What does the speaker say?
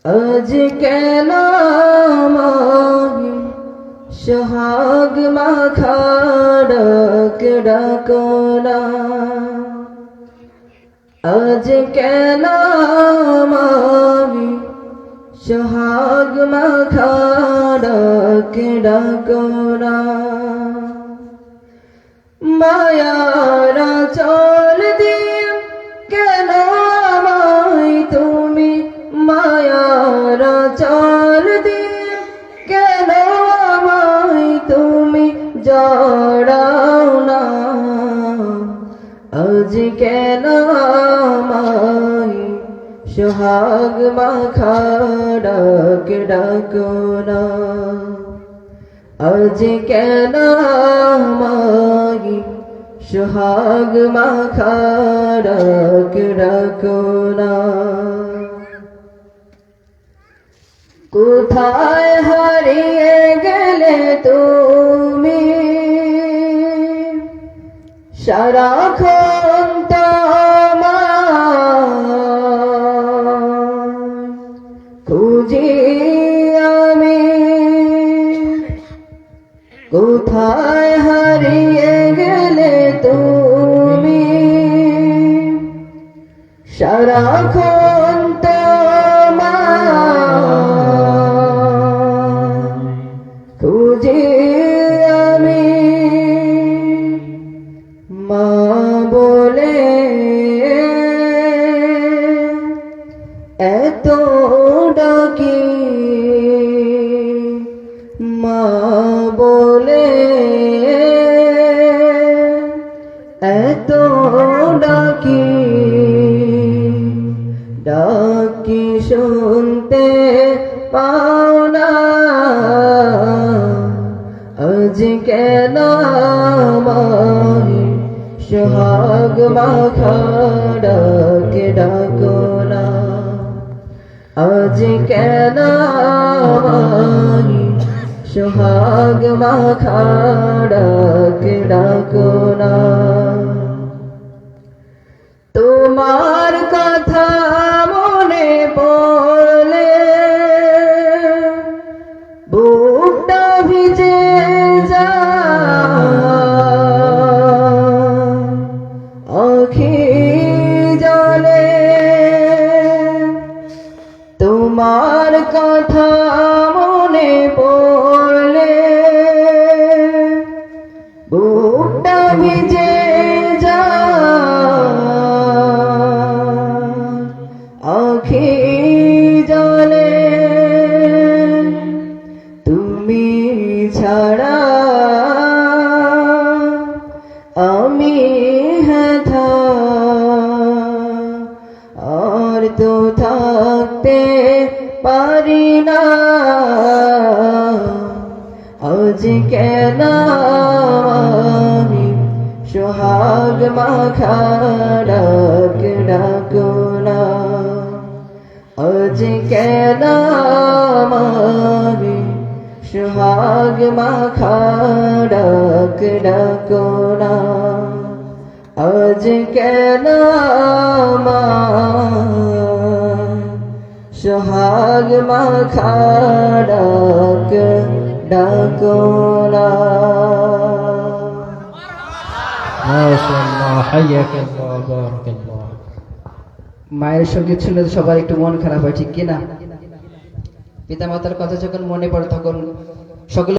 আজ কেন সোহাগ মাখা ডাক ডাকো না, আজ কেন সোহাগ মাখা ডাক ডাকো না। মায়ারা চল দিয়ে কেন আমায় তুমি, মায়ারা চল দিয়ে কেন আমায় তুমি জড়াও না, আজ কেন আমায় সোহাগ মাখা ডাক ডাকো না, আজ কেন আমায় সোহাগ মাখা ডাক ডাকো না। কোথায় হারিয়ে গেলে তুমি, সারাক্ষণ তোমায় খুঁজি আমি, কোথায় হারিয়ে গেলে তুমি, সারাক্ষণ খুঁজি আমি। মা বলে এত ডাকি, মা বলে এত ডাকি, ডাকি শুনতে পাও না, আজ কেন আমায় সোহাগ মাখা ডাক ডাকো না, আজ কেন আমায় সোহাগ মাখা ডাক ডাকো না। তোমার কথা মনে পড়লে বুকটা ভিজে যায়, আখি জলে তোমার কথা মনে পড়লে বুকটা ভিজে আখি জলে। তুমি ছাড়া আমি হেথা, আর তো থাকতে পারি না, আজ কেন আমি সোহাগ মাখা ডাক ডাকো না, আজ কেন আমায় সোহাগ মাখা ডাক ডাকো না, আজ কেন আমায় সোহাগ মাখা ডাক ডাকো না। মাশাআল্লাহ, হাইয়াকাল্লাহ, বারাকাল্লাহ। মায়ের সঙ্গে ছিল সবার একটু মন খারাপ হয়, ঠিক কিনা? পিতামাতার কথা যখন মনে পড়ে তখন সকলে